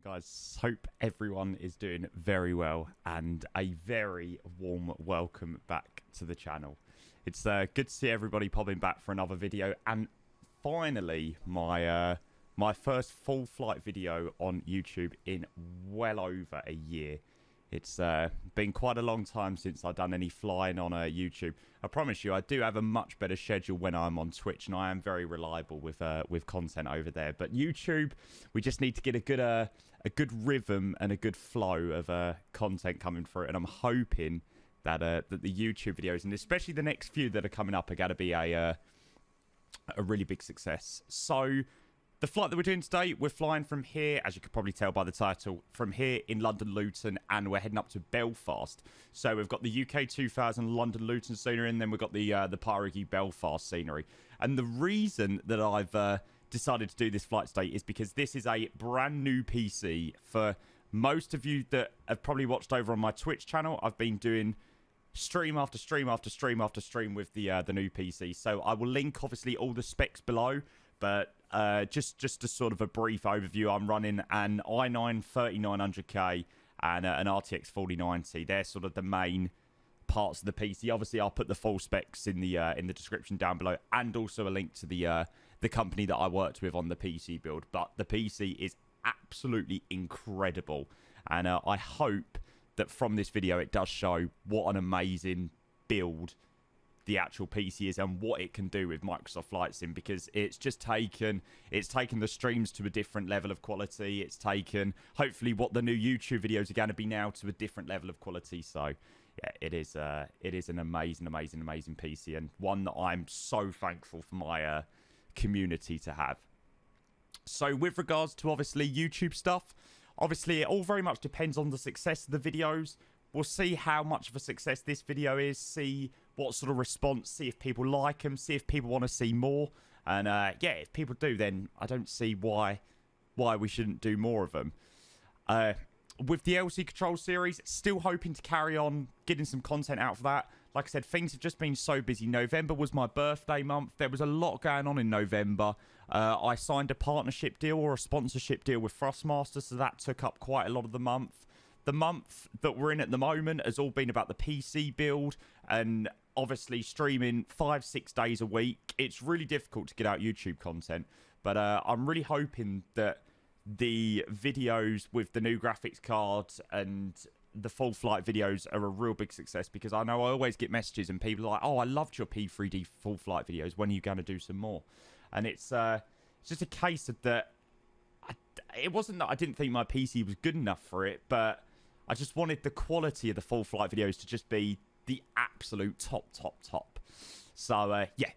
Guys, hope everyone is doing very well, and a very warm welcome back to the channel. It's good to see everybody popping back for another video, and finally my my first full flight video on YouTube in well over a year. It's been quite a long time since I've done any flying on YouTube. I promise you, I do have a much better schedule when I'm on Twitch, and I am very reliable with content over there. But YouTube, we just need to get a good rhythm and a good flow of content coming through. And I'm hoping that that the YouTube videos, and especially the next few that are coming up, are going to be a really big success. So the flight that we're doing today, we're flying from here, as you could probably tell by the title, from here in London Luton, and we're heading up to Belfast. So we've got the UK 2000 London Luton scenery, and then we've got the Pyrogy Belfast scenery. And the reason that I've decided to do this flight today is because this is a brand new PC. For most of you that have probably watched over on my Twitch channel, I've been doing stream after stream after stream after stream with the new PC. So I will link obviously all the specs below. But just a sort of a brief overview, I'm running an i9 3900K and an RTX 4090. They're sort of the main parts of the PC. Obviously, I'll put the full specs in the description down below, and also a link to the company that I worked with on the PC build. But the PC is absolutely incredible, and I hope that from this video it does show what an amazing build the actual PC is and what it can do with Microsoft Flight Sim, because it's taken the streams to a different level of quality. It's taken hopefully what the new YouTube videos are going to be now to a different level of quality. So yeah, it is an amazing PC, and one that I'm so thankful for my community to have. So with regards to obviously YouTube stuff, obviously it all very much depends on the success of the videos. We'll see how much of a success this video is, see what sort of response, see if people like them, see if people want to see more. And yeah, if people do, then I don't see why we shouldn't do more of them. With the LC Control series, still hoping to carry on getting some content out for that. Like I said, things have just been so busy. November was my birthday month. There was a lot going on in November. I signed a partnership deal or a sponsorship deal with Thrustmaster, so that took up quite a lot of the month. The month that we're in at the moment has all been about the PC build, and obviously streaming 5-6 days a week. It's really difficult to get out YouTube content, but I'm really hoping that the videos with the new graphics card and the full flight videos are a real big success, because I know I always get messages and people are like, oh, I loved your P3D full flight videos, when are you going to do some more? And it's just a case of that. It wasn't that I didn't think my PC was good enough for it, but I just wanted the quality of the full flight videos to just be the absolute top. So, yeah.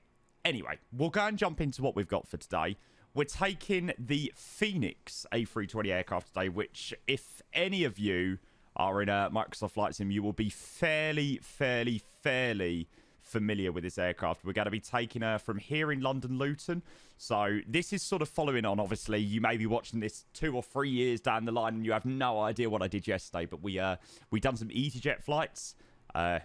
Anyway, we'll go and jump into what we've got for today. We're taking the Fenix A320 aircraft today, which, if any of you are in a Microsoft Flight Sim, you will be fairly familiar with this aircraft. We're going to be taking her from here in London Luton. So this is sort of following on, obviously you may be watching this 2 or 3 years down the line and you have no idea what I did yesterday, but we done some Easyjet flights a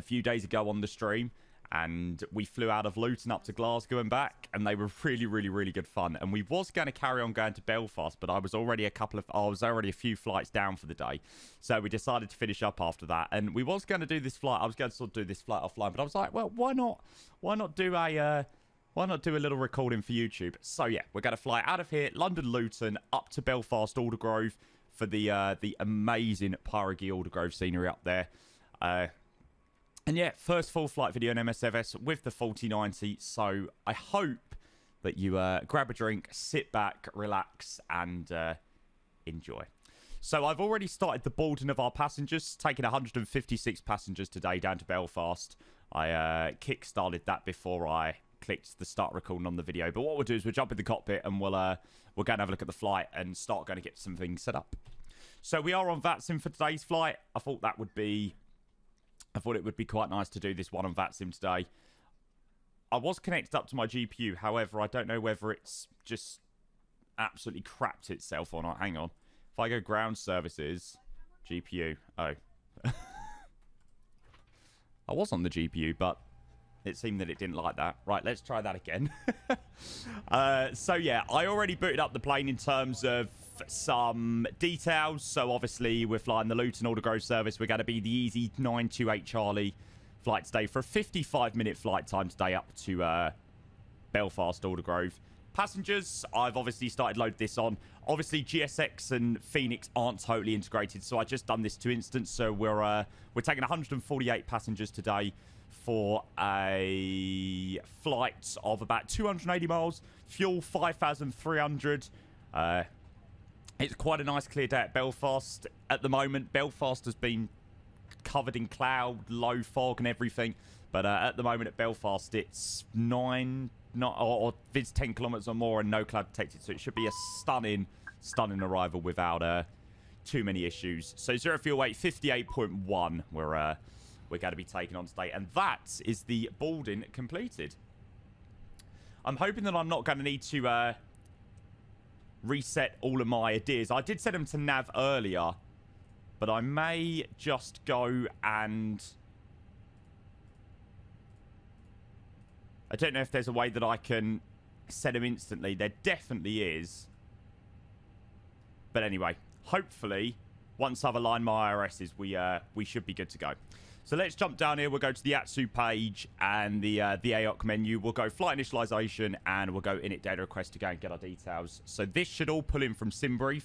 few days ago on the stream, and we flew out of Luton up to Glasgow and back, and they were really good fun. And we was going to carry on going to Belfast, but I was already a few flights down for the day, so we decided to finish up after that. And we was going to do this flight. I was going to sort of do this flight offline, but I was like, well, why not do a little recording for YouTube? So yeah, we're going to fly out of here, London Luton, up to Belfast Aldergrove for the amazing Pyrogy Aldergrove scenery up there. And yeah, first full flight video in MSFS with the 4090. So I hope that you grab a drink, sit back, relax, and enjoy. So I've already started the boarding of our passengers, taking 156 passengers today down to Belfast. I kick-started that before I clicked the start recording on the video. But what we'll do is we'll jump in the cockpit and we'll go and have a look at the flight and start going to get some things set up. So we are on VATSIM for today's flight. I thought it would be quite nice to do this one on VATSIM today. I was connected up to my GPU. However, I don't know whether it's just absolutely crapped itself or not. Hang on. If I go ground services, GPU. Oh. I was on the GPU, but it seemed that it didn't like that. Right, let's try that again. So, yeah, I already booted up the plane in terms of some details. So obviously we're flying the Luton Aldergrove service. We're going to be the Easy 928 Charlie flight today for a 55-minute flight time today up to Belfast Aldergrove. Passengers, I've obviously started loading this on. Obviously GSX and Fenix aren't totally integrated, so I just done this to instance. So we're taking 148 passengers today for a flight of about 280 miles. Fuel 5,300. It's quite a nice clear day at Belfast at the moment. Belfast has been covered in cloud, low fog and everything, but at the moment at Belfast it's 9 or it's 10 kilometers or more and no cloud detected, so it should be a stunning arrival without too many issues. So 0 fuel weight 58.1 we're going to be taking on today, and that is the boarding completed. I'm hoping that I'm not going to need to reset all of my ideas. I did set them to nav earlier, but I may just go and... I don't know if there's a way that I can set them instantly. There definitely is. But anyway, hopefully, once I've aligned my IRSs, we should be good to go. So let's jump down here. We'll go to the ATSU page and the AOC menu. We'll go flight initialization and we'll go init data request to go and get our details. So this should all pull in from SimBrief.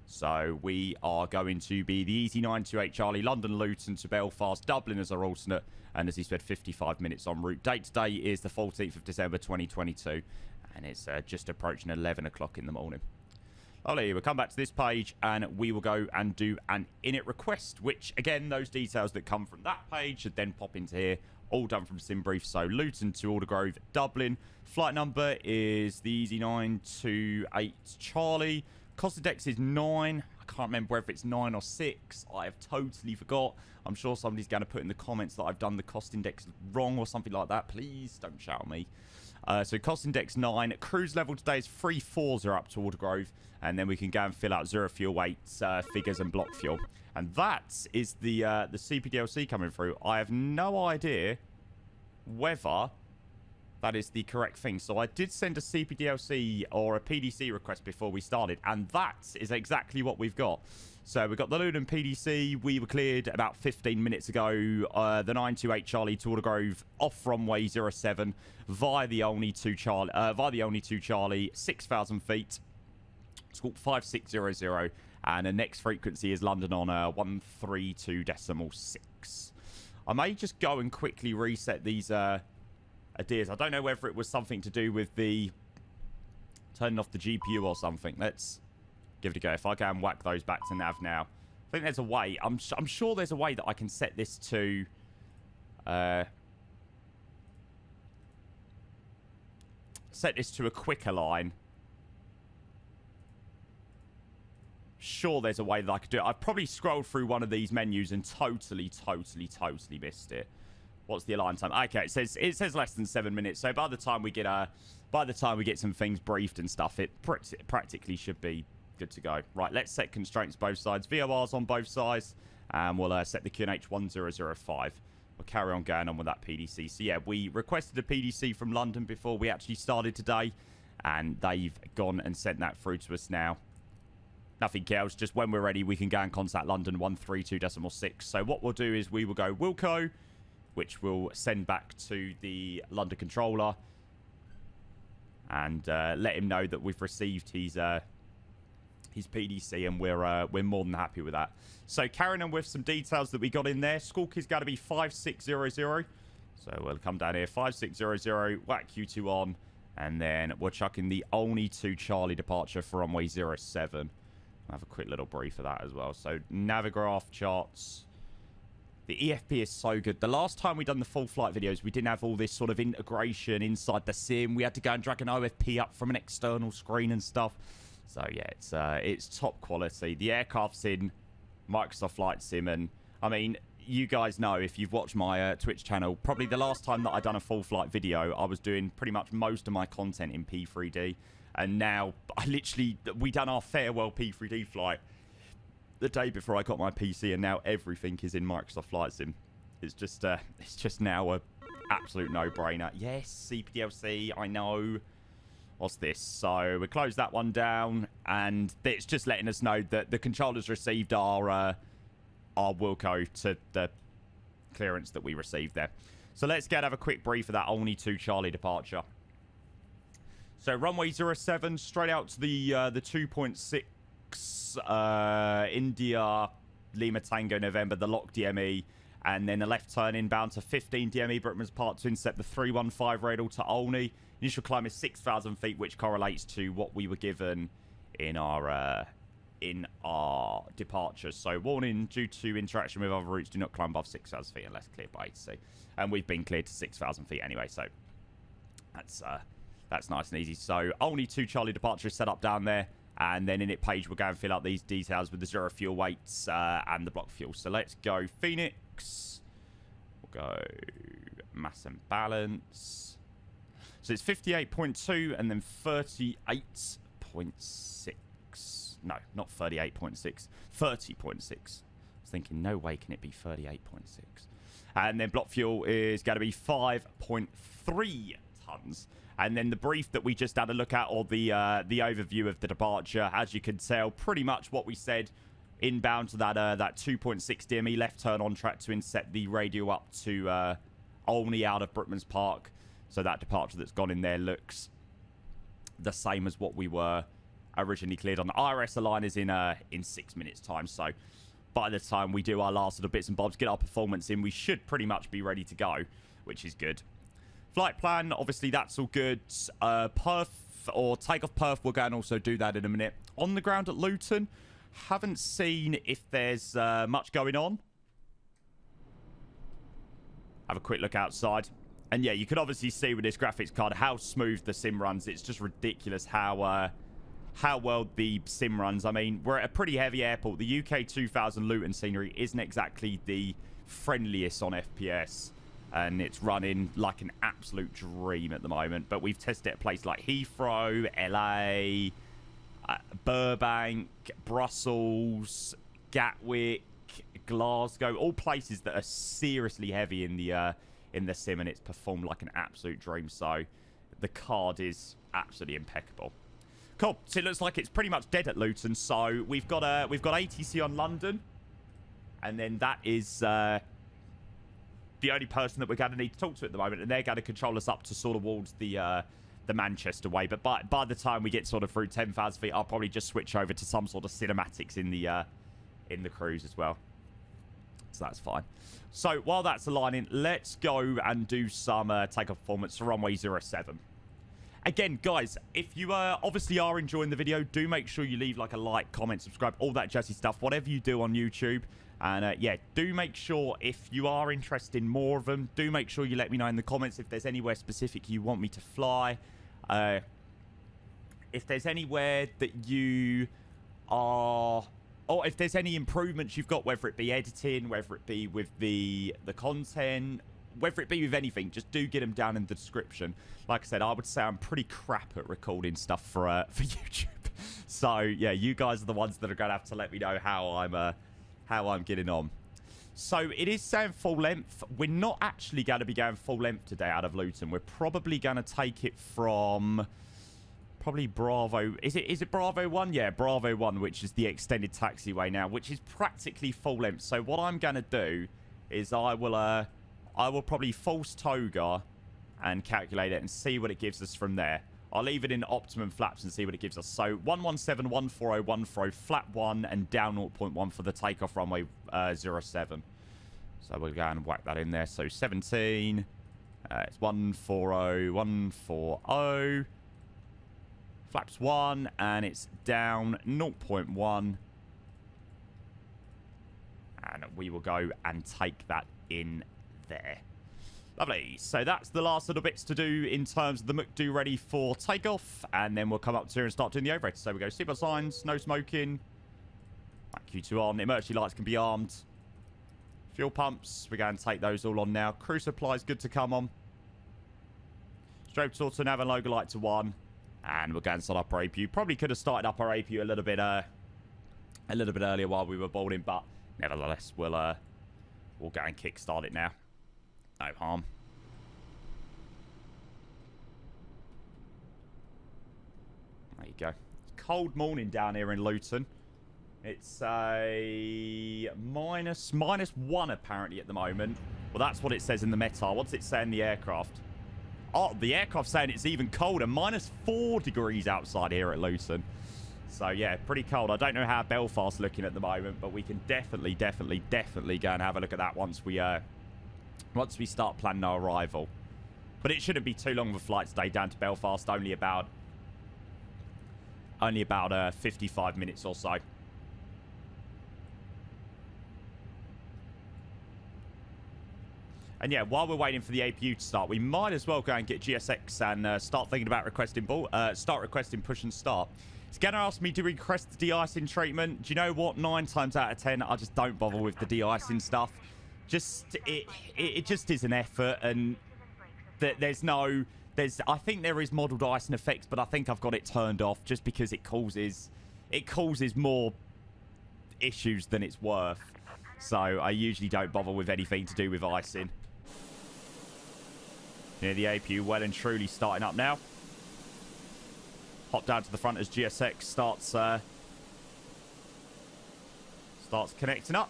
So we are going to be the Easy 928 Charlie, London Luton to Belfast, Dublin as our alternate, and as he said, 55 minutes en route. Date today is the 14th of December 2022, and it's just approaching 11 o'clock in the morning. Ollie, we'll come back to this page and we will go and do an init request, which again, those details that come from that page should then pop into here, all done from SimBrief. So Luton to Aldergrove, Dublin. Flight number is the Easy 928 Charlie. Cost index is 9. I can't remember whether it's 9 or 6. I have totally forgot. I'm sure somebody's going to put in the comments that I've done the cost index wrong or something like that. Please don't shout at me. So cost index 9. Cruise level today is 340 up to Aldergrove. And then we can go and fill out 0 fuel weights, figures and block fuel. And that is the CPDLC coming through. I have no idea whether that is the correct thing. So I did send a CPDLC or a PDC request before we started, and that is exactly what we've got. So we've got the Luton PDC. We were cleared about 15 minutes ago. The 928 Charlie to Aldergrove off runway 07 via the only two Charlie, 6,000 feet. It's called 5600, and the next frequency is London on 132.6. I may just go and quickly reset these ideas. I don't know whether it was something to do with the turning off the GPU or something. Let's give it a go. If I go and whack those back to nav now, I think there's a way. I'm sure there's a way that I can set this to a quicker line. Sure, there's a way that I could do it. I've probably scrolled through one of these menus and totally missed it. What's the align time? Okay, it says less than 7 minutes. So by the time we get some things briefed and stuff, it practically should be good to go. Right, let's set constraints both sides. VORs on both sides, and we'll set the QNH 1005. We'll carry on going on with that PDC. So yeah, we requested a PDC from London before we actually started today, and they've gone and sent that through to us now. Nothing else, just when we're ready, we can go and contact London 132.6. So what we'll do is we will go Wilco, which we'll send back to the LondonController and let him know that we've received his PDC, and we're more than happy with that. So carrying on with some details that we got in there, Squawk is going to be 5600. So we'll come down here, 5600, whack Q2 on, and then we're chucking the only two Charlie departure for runway 07. I'll have a quick little brief of that as well. So Navigraph charts. The EFP is so good. The last time we done the full flight videos, we didn't have all this sort of integration inside the sim. We had to go and drag an OFP up from an external screen and stuff. So yeah, it's top quality. The aircraft's in Microsoft Flight Sim, and I mean, you guys know if you've watched my Twitch channel, probably the last time that I done a full flight video, I was doing pretty much most of my content in P3D. And now, we done our farewell P3D flight the day before I got my PC, and now everything is in Microsoft Flight Sim. It's just now a absolute no-brainer. Yes, CPDLC, I know. what's this? So we close that one down, and it's just letting us know that the controllers received our Wilco to the clearance that we received there. So let's get have a quick brief of that only 2 Charlie departure. So runway 07 straight out to the 2.6 India Lima Tango November, the lock DME, and then a left turn inbound to 15 DME Brickman's Park to intercept the 315 radar to Olney. Initial climb is 6,000 feet, which correlates to what we were given in our departure. So warning, due to interaction with other routes, do not climb above 6,000 feet unless cleared by ATC. And we've been cleared to 6,000 feet anyway, so that's nice and easy. So only 2 Charlie departure is set up down there, and then in it page we'll go and fill out these details with the 0 fuel weights and the block fuel. So let's go Phoenix. We'll go mass and balance. So it's 58.2 and then 38.6. No, not 38.6. 30.6. I was thinking, no way can it be 38.6. And then block fuel is going to be 5.3 tons. And then the brief that we just had a look at, or the overview of the departure, as you can tell, pretty much what we said inbound to that 2.6 DME left turn on track to intercept the radio up to Olney out of Brookman's Park. So that departure that's gone in there looks the same as what we were originally cleared on. The IRS line is in 6 minutes time. So by the time we do our last little bits and bobs, get our performance in, we should pretty much be ready to go, which is good. Flight plan, obviously that's all good. Perf or takeoff perf, we'll go and also do that in a minute. On the ground at Luton, haven't seen if there's much going on. Have a quick look outside. And yeah, you can obviously see with this graphics card how smooth the sim runs. It's just ridiculous how well the sim runs. I mean, we're at a pretty heavy airport. The UK 2000 Luton scenery isn't exactly the friendliest on FPS. And it's running like an absolute dream at the moment. But we've tested it at places like Heathrow, LA, Burbank, Brussels, Gatwick, Glasgow. All places that are seriously heavy in the sim, and it's performed like an absolute dream. So the card is absolutely impeccable. Cool. So it looks like it's pretty much dead at Luton. So we've got ATC on London, and then that is the only person that we're going to need to talk to at the moment, and they're going to control us up to sort of towards the Manchester way. But by the time we get sort of through 10,000 feet, I'll probably just switch over to some sort of cinematics in the cruise as well. So that's fine. So while that's aligning, let's go and do some takeoff performance for runway 07. Again, guys, if you obviously are enjoying the video, do make sure you leave like a like, comment, subscribe, all that jazzy stuff, whatever you do on YouTube. And yeah, do make sure if you are interested in more of them, do make sure you let me know in the comments if there's anywhere specific you want me to fly. If there's anywhere that you are, or if there's any improvements you've got, whether it be editing, whether it be with the content, whether it be with anything, just do get them down in the description. Like I said, I would say I'm pretty crap at recording stuff for YouTube. So yeah, you guys are the ones that are going to have to let me know how I'm getting on. So it is saying full length. We're not actually going to be going full length today out of Luton. We're probably going to take it from probably Bravo. Is it Bravo 1? Yeah, Bravo 1, which is the extended taxiway now, which is practically full length. So what I'm going to do is I will probably false toga and calculate it and see what it gives us from there. I'll leave it in optimum flaps and see what it gives us. So 117, 140, 140, flap 1 and down 0.1 for the takeoff runway 07. So we'll go and whack that in there. So 17, it's 140, 140. Flaps 1 and it's down 0.1. And we will go and take that in there. Lovely. So that's the last little bits to do in terms of the McDo ready for takeoff. And then we'll come up to here and start doing the overhead. So we go seatbelt signs, no smoking. Q2 on. Emergency lights can be armed. Fuel pumps. We're going to take those all on now. Crew supplies good to come on. Strobe auto nav and logo light to 1. And we'll go and start up our APU. Probably could have started up our APU a little bit earlier while we were boarding, but nevertheless, we'll go and kickstart it now. No harm. There you go. Cold morning down here in Luton. It's a -1 apparently at the moment. Well, that's what it says in the METAR. What's it say in the aircraft? Oh, the aircraft's saying it's even colder. -4 degrees outside here at Luton. So, yeah, pretty cold. I don't know how Belfast's looking at the moment, but we can definitely go and have a look at that once we start planning our arrival. But it shouldn't be too long of a flight today down to Belfast. Only about 55 minutes or so. And yeah, while we're waiting for the APU to start, we might as well go and get GSX and start thinking about requesting push and start. It's going to ask me to request the de-icing treatment. Do you know what? 9 times out of 10, I just don't bother with the de-icing stuff. It just is an effort, and I think there is modelled icing effects, but I think I've got it turned off just because it causes more issues than it's worth. So I usually don't bother with anything to do with icing. Yeah, the APU well and truly starting up now. Hop down to the front as GSX starts connecting up.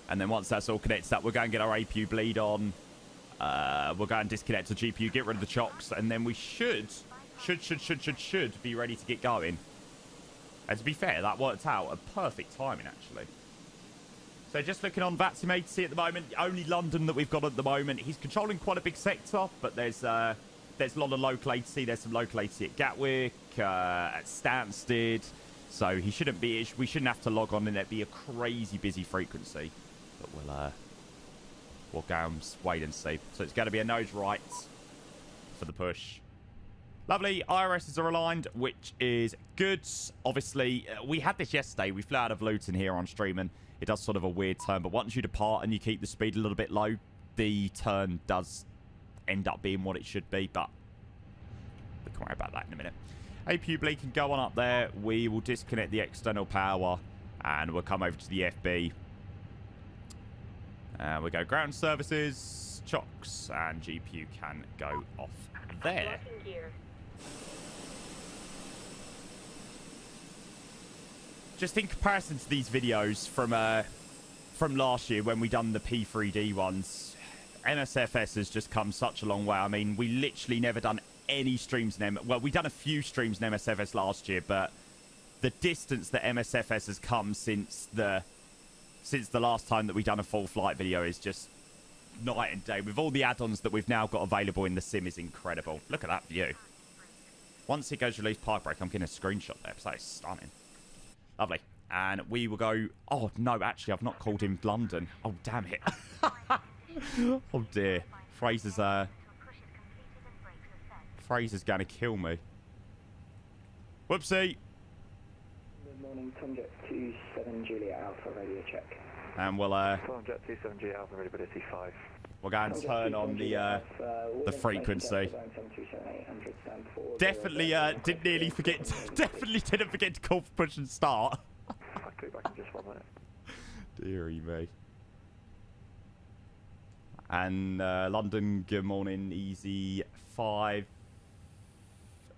And then once that's all connected up, we're going to get our APU bleed on. We'll go and disconnect the GPU, get rid of the chocks, and then we should be ready to get going. And to be fair, that worked out a perfect timing, actually. So just looking on VATSIM at the moment, the only London that we've got at the moment. He's controlling quite a big sector, but there's a lot of local latency. There's some local latency at Gatwick, at Stansted. So we shouldn't have to log on and it'd be a crazy busy frequency. But we'll go and wait and see. So it's going to be a nose right for the push. Lovely. IRSs are aligned, which is good. Obviously, we had this yesterday. We flew out of Luton here on stream, and it does sort of a weird turn. But once you depart and you keep the speed a little bit low, the turn does end up being what it should be. But we can worry about that in a minute. APU bleed can go on up there. We will disconnect the external power, and we'll come over to the FB. We'll go ground services, chocks, and GPU can go off there. Just in comparison to these videos from last year when we done the P3D ones, MSFS has just come such a long way. I mean, we literally never done any streams in well, we done a few streams in MSFS last year, but the distance that MSFS has come since the last time that we done a full flight video is just night and day. With all the add-ons that we've now got available in the sim is incredible. Look at that view. Once it goes release park break, I'm getting a screenshot there. So it's stunning. Lovely. And we will go... Oh, no, actually, I've not called him London. Oh, damn it. Oh, dear. Fraser's going to kill me. Whoopsie. Good morning, Tomjet 27 Juliet Alpha, radio check. And we'll... Tomjet 27 Juliet Alpha, readability 5. We'll go and turn on the frequency. Definitely didn't forget to call for push and start. I'll click back in just 1 minute. Deary me. And London, good morning, Easy 5.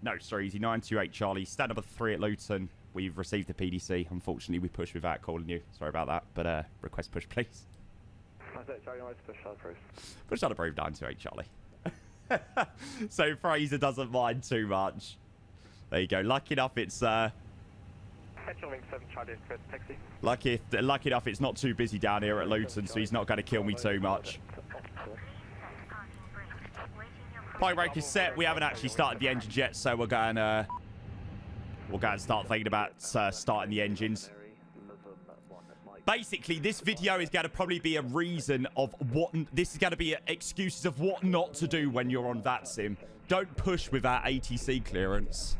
No, sorry, Easy 928 Charlie. Stand number 3 at Luton. We've received the PDC. Unfortunately, we pushed without calling you. Sorry about that, but request push, please. Charlie, push shot approved. Push shot approved, 928 Charlie. So Fraser doesn't mind too much. There you go. Lucky enough, it's lucky enough it's not too busy down here at Luton, so he's not going to kill me too much. Park brake is set. We haven't actually started the engines yet, so we'll go and start thinking about starting the engines. Basically, this video is going to probably be a reason of what... This is going to be excuses of what not to do when you're on VATSIM. Don't push without ATC clearance.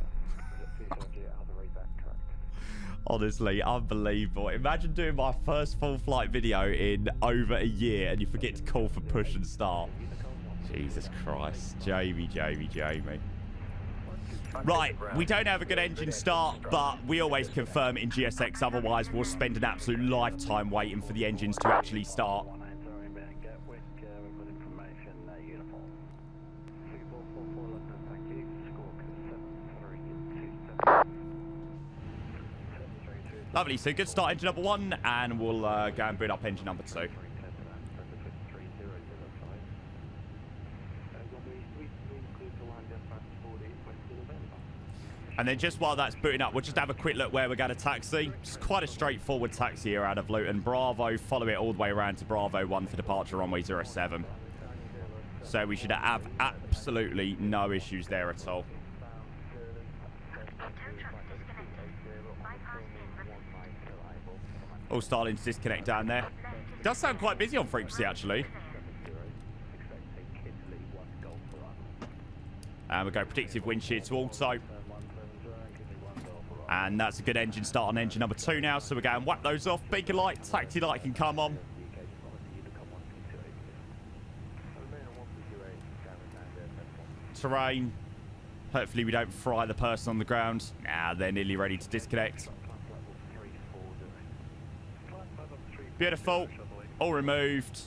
Honestly, unbelievable. Imagine doing my first full flight video in over a year and you forget to call for push and start. Jesus Christ. Jamie. Right, we don't have a good engine start, but we always confirm it in GSX. Otherwise, we'll spend an absolute lifetime waiting for the engines to actually start. Lovely. So good start engine number 1, and we'll go and boot up engine number 2. And then just while that's booting up, we'll just have a quick look where we're going to taxi. It's quite a straightforward taxi here out of Luton. Bravo, follow it all the way around to Bravo 1 for departure runway 07. So we should have absolutely no issues there at all. All starting to disconnect down there. Does sound quite busy on frequency, actually. And we go predictive wind shear to auto. And that's a good engine start on engine number 2 now. So we're going to whack those off. Beacon light, taxi light can come on. Terrain. Hopefully we don't fry the person on the ground. Nah, they're nearly ready to disconnect. Beautiful. All removed.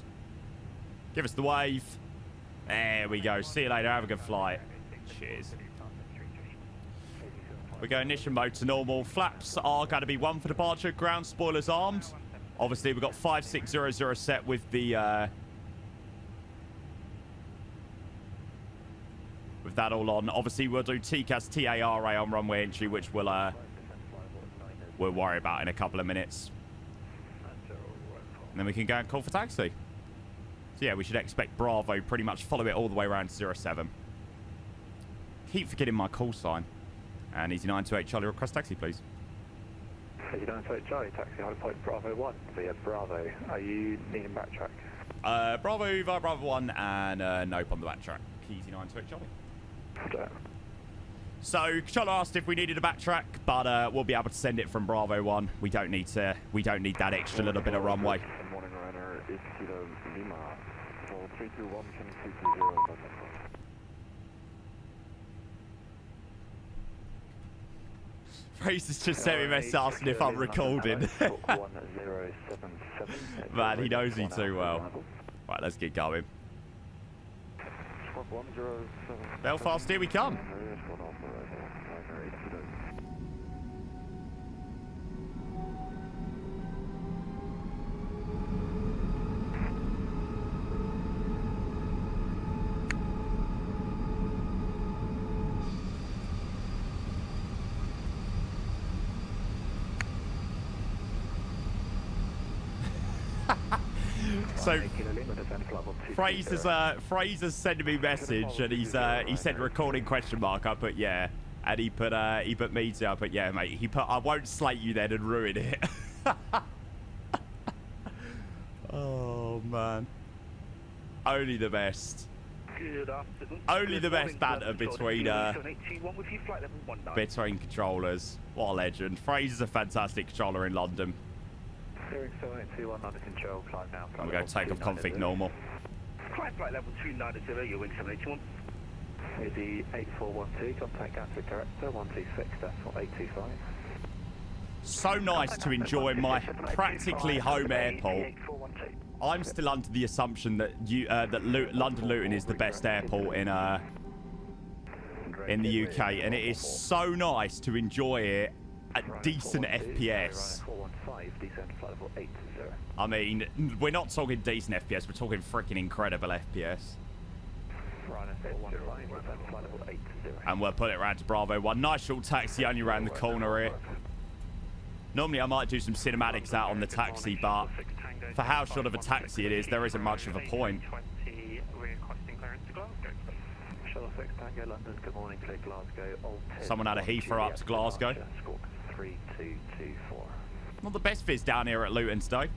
Give us the wave. There we go. See you later. Have a good flight. Cheers. We go ignition mode to normal. Flaps are going to be 1 for departure. Ground spoilers armed. Obviously, we've got 5600 set with the... with that all on. Obviously, we'll do TCAS TARA on runway entry, which we'll worry about in a couple of minutes. And then we can go and call for taxi. So yeah, we should expect Bravo pretty much follow it all the way around to 07. Keep forgetting my call sign. And Easy 928 Charlie, request taxi, please. Easy 928 Charlie, taxi high point Bravo 1 via Bravo. Are you needing backtrack? Bravo via Bravo 1 and nope on the backtrack. Easy 928 Charlie. Okay. So Controller asked if we needed a backtrack, but we'll be able to send it from Bravo 1. We don't need that extra little bit of runway. Morning runner is Kilo Lima. 321 220. Fraser's just sent me a message asking if I'm recording. Man, he knows me too well. Right, let's get going. Belfast, here we come. So Fraser's sending me a message and he said recording question mark. I put yeah, and he put me too. I put yeah, mate. He put I won't slate you then and ruin it. Oh man, only the best. Good afternoon. Only the best banter between controllers. What a legend. Fraser's a fantastic controller in London. under control, climb now. I'm going to take off config normal. Climb flight level 290, your wing 781. Easy 8412, contact Gatwick Director 126.825. So nice to enjoy my practically home airport. I'm still under the assumption that London Luton is the best airport in the UK, and it is so nice to enjoy it at decent FPS. I mean, we're not talking decent FPS, we're talking freaking incredible FPS. And we'll put it around to Bravo 1. Nice short taxi only around the corner here. Normally I might do some cinematics out on the taxi, but for how short of a taxi it is, there isn't much of a point. Someone had a Heathrow up to Glasgow. Not the best viz down here at Luton today.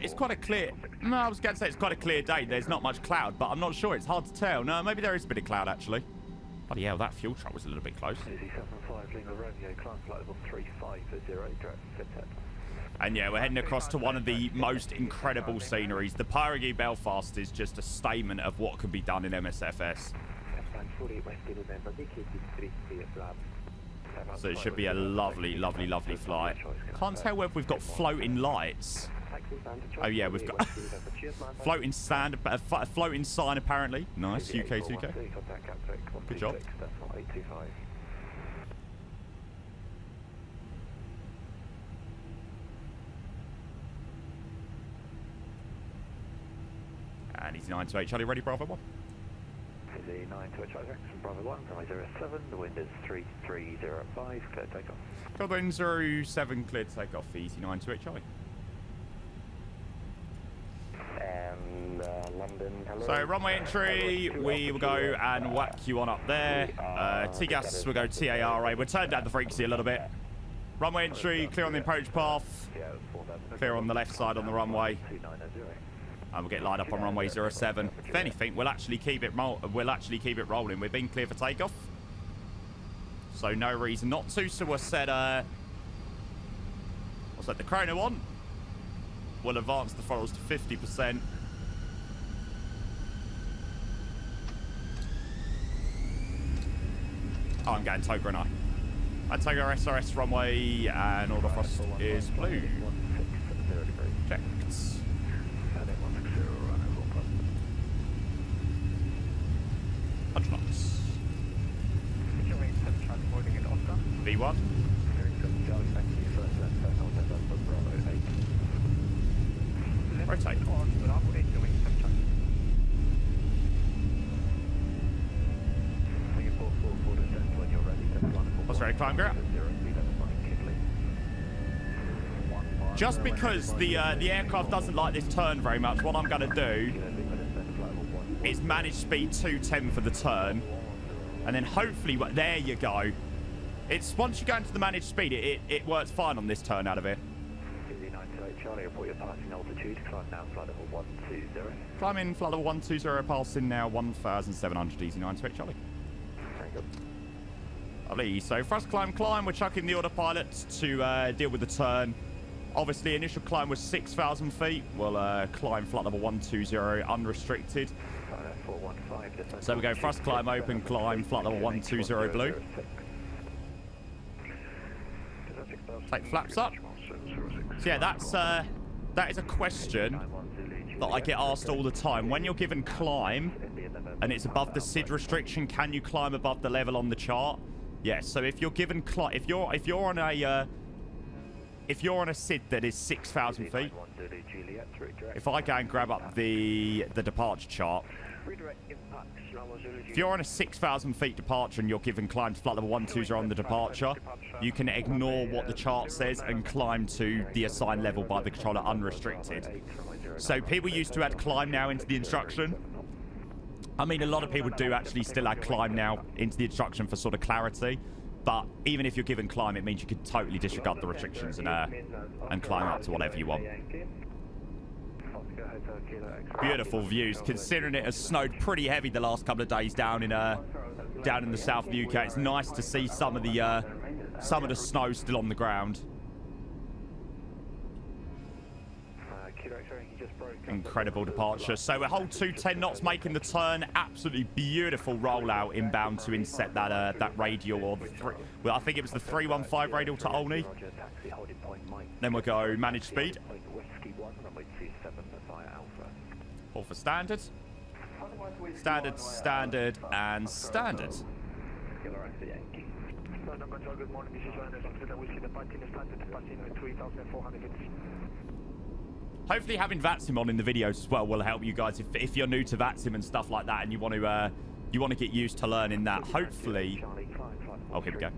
It's quite a clear. No, I was going to say it's quite a clear day. There's not much cloud, but I'm not sure. It's hard to tell. No, maybe there is a bit of cloud actually. Bloody hell, that fuel truck was a little bit close. And yeah, we're heading across to one of the most incredible sceneries. The Pyregy Belfast is just a statement of what can be done in MSFS. So it should be a lovely, lovely, lovely flight. Can't tell whether we've got floating lights. Oh yeah, we've got floating sign apparently. Nice, UK 2K. Good job. Easy 928 Charlie, ready, Bravo 1. Easy 928 Charlie, Bravo 1, runway 07, the wind is 3305, clear takeoff. Code wind 07, clear takeoff, Easy 928 Charlie. And London, hello. So runway entry, we will go and whack you on up there. T-gas, we'll go TARA. We'll turn down the frequency a little bit. Runway entry, clear on the approach path. Clear on the left side on the runway. And we'll get lined up on runway 07. If anything, we'll actually keep it rolling. We've been clear for takeoff. So no reason not to. So we'll set the chrono on. We'll advance the throttles to 50%. Oh, I'm getting Toga and I take our SRS runway and all the frost is blue. Checked. Knots. V1. Rotate. What's ready, climb grab? Just because the aircraft doesn't like this turn very much, what I'm going to do is manage speed 210 for the turn, and then hopefully, there you go. It's once you go into the managed speed, it works fine on this turn out of it. Charlie, report your passing altitude. Climb now, flight level 120. Climbing, flight level 120, passing now 1,700, Easy 928 Charlie. Very good. Lovely. So thrust climb, we're chucking the autopilot to deal with the turn. Obviously, initial climb was 6,000 feet. We'll climb flight level 120, unrestricted. So we go thrust climb, open climb, flight level 120 blue. Take flaps up. So yeah, that is a question that I get asked all the time. When you're given climb and it's above the SID restriction, can you climb above the level on the chart? Yes. So if you're given if you're on a SID that is 6,000 feet, if I go and grab up the departure chart, if you're on a 6,000 feet departure and you're given climb to flight level 120 on the departure, you can ignore what the chart says and climb to the assigned level by the controller unrestricted. So people used to add climb now into the instruction. I mean, a lot of people do actually still add climb now into the instruction for sort of clarity. But even if you're given climb, it means you could totally disregard the restrictions and climb up to whatever you want. Beautiful views, considering it has snowed pretty heavy the last couple of days down in the south of the UK. It's nice to see some of the snow still on the ground. Incredible departure. So we're hold 210 knots, making the turn. Absolutely beautiful rollout inbound to inset that radial, or well, I think it was the 315 radial to Olney. Then we'll go manage speed. All for standard. Standard, standard, and standard. Hopefully having VATSIM on in the videos as well will help you guys if you're new to VATSIM and stuff like that and you want to get used to learning that. Hopefully. Oh, here we go.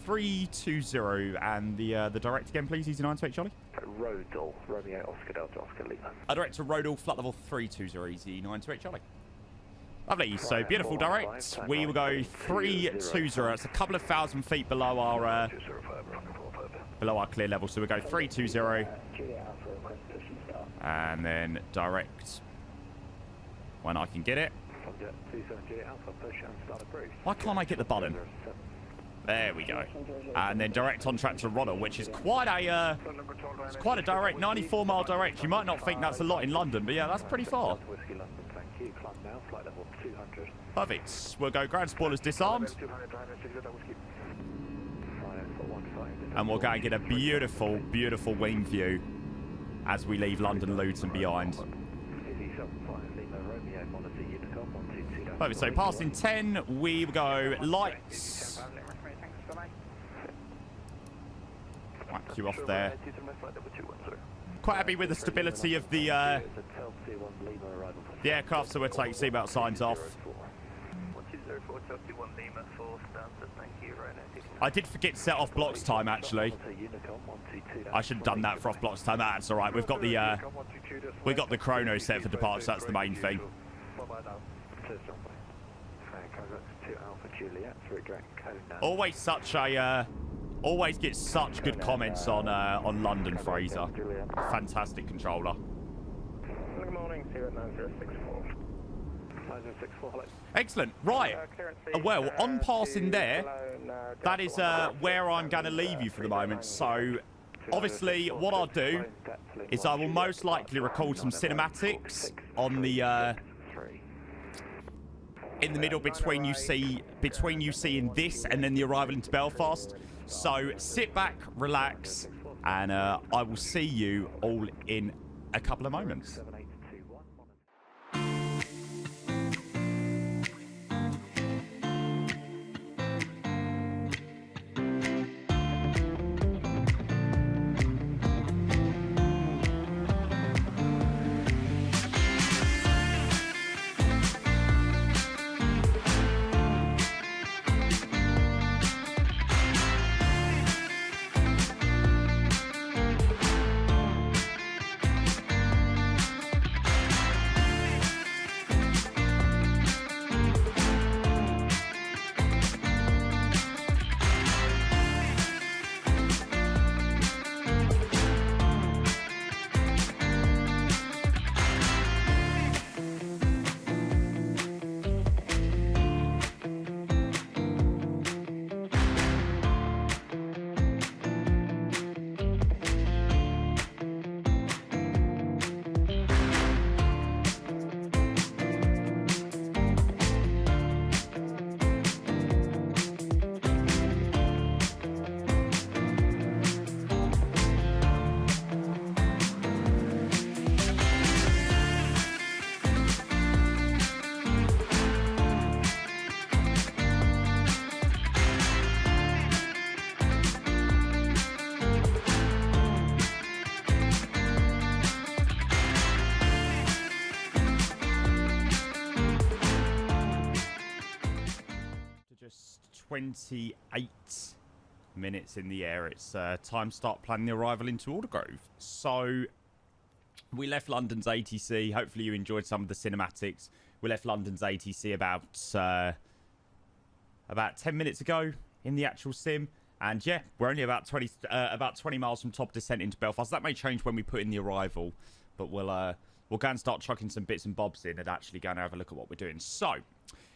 320 and the direct again, please. Easy 928 Charlie. Rodal, Romeo, Oscar Delta, Oscar Lima. Direct to Rodal, flight level 320, Easy 928 Charlie. Lovely. So beautiful direct. We will go 320. It's a couple of thousand feet below our clear level. So we go 320, and then direct when I can get it. Why can't I get the button? There we go. And then direct on track to Rodal, which is quite a direct, 94-mile direct. You might not think that's a lot in London, but yeah, that's pretty far. Perfect. We'll go ground spoilers disarmed. And we'll go and get a beautiful, beautiful wing view as we leave London Luton behind. Perfect. So passing 10, we go lights. Whack you off there. Quite happy with the stability of the aircraft, so we'll take seatbelt signs off. 1204 Chelsea 1 Lima for Stanford, thank you, right now. I did forget to set off blocks time, actually. I should have done that for off blocks time. That's all right. We've got the chrono set for departure. That's the main thing. Always such a always gets such good comments on London, Fraser. Fantastic controller. Good morning, 09064. Excellent. Right. Well, on passing there, that is where I'm going to leave you for the moment. So, obviously, what I'll do is I will most likely record some cinematics on the in the middle between you seeing this and then the arrival into Belfast. So sit back, relax, and I will see you all in a couple of moments. Just 28 minutes in the air. It's time to start planning the arrival into Aldergrove. So we left London's ATC. Hopefully you enjoyed some of the cinematics. We left London's ATC about 10 minutes ago in the actual sim. And yeah, we're only about 20 miles from top descent into Belfast. That may change when we put in the arrival, but we'll go and start chucking some bits and bobs in and actually go and have a look at what we're doing. So,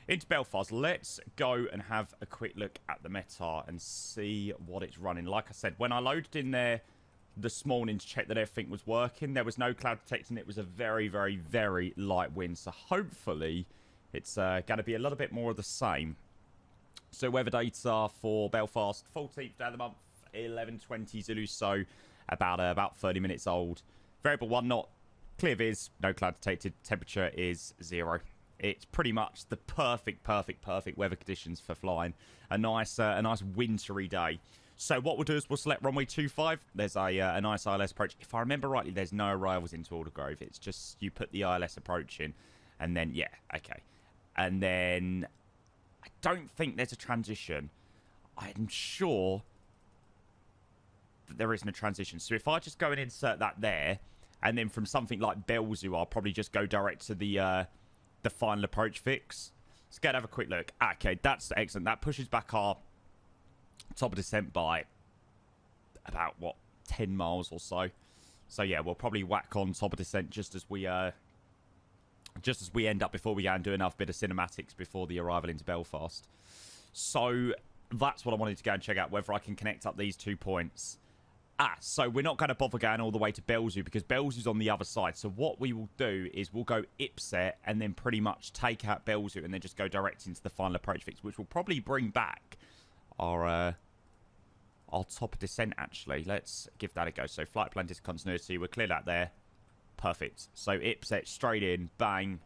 into Belfast, let's go and have a quick look at the METAR and see what it's running. Like I said, when I loaded in there this morning to check that everything was working, there was no cloud detecting. It was a very, very, very light wind. So hopefully it's going to be a little bit more of the same. So weather data for Belfast, 14th day of the month, 11:20 Zulu, so about 30 minutes old. Variable 1 knot, clear viz, no cloud detected, temperature is 0. It's pretty much the perfect weather conditions for flying. A nice wintry day. So what we'll do is we'll select runway 25. There's a nice ILS approach. If I remember rightly, there's no arrivals into Aldergrove. It's just you put the ILS approach in, and then yeah, okay, and then I don't think there's a transition. I'm sure that there isn't a transition. So if I just go and insert that there, and then from something like Belzoo, I'll probably just go direct to the final approach fix. Let's go and have a quick look. Okay, that's excellent. That pushes back our top of descent by about, what, 10 miles or so. So yeah, we'll probably whack on top of descent just as we end up before we go and do enough bit of cinematics before the arrival into Belfast. So that's what I wanted to go and check out, whether I can connect up these 2 points. So we're not going to bother going all the way to Belzoo because Belzoo's on the other side. So what we will do is we'll go Ipset and then pretty much take out Belzoo and then just go direct into the final approach fix, which will probably bring back our top of descent, actually. Let's give that a go. So flight plan discontinuity, we'll clear that there. Perfect. So Ipset straight in, bang.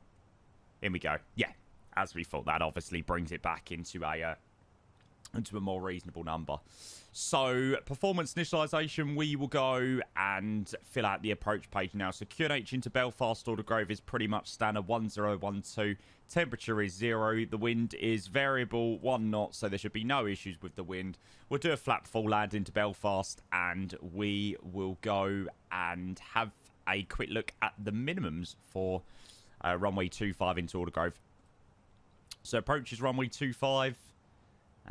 In we go. Yeah, as we thought, that obviously brings it back into a into a more reasonable number. So performance initialization, we will go and fill out the approach page now. So QNH into Belfast Aldergrove is pretty much standard 1012. Temperature is 0. The wind is variable 1 knot, so there should be no issues with the wind. We'll do a flat full land into Belfast, and we will go and have a quick look at the minimums for runway 25 into Aldergrove. So approach is runway 25.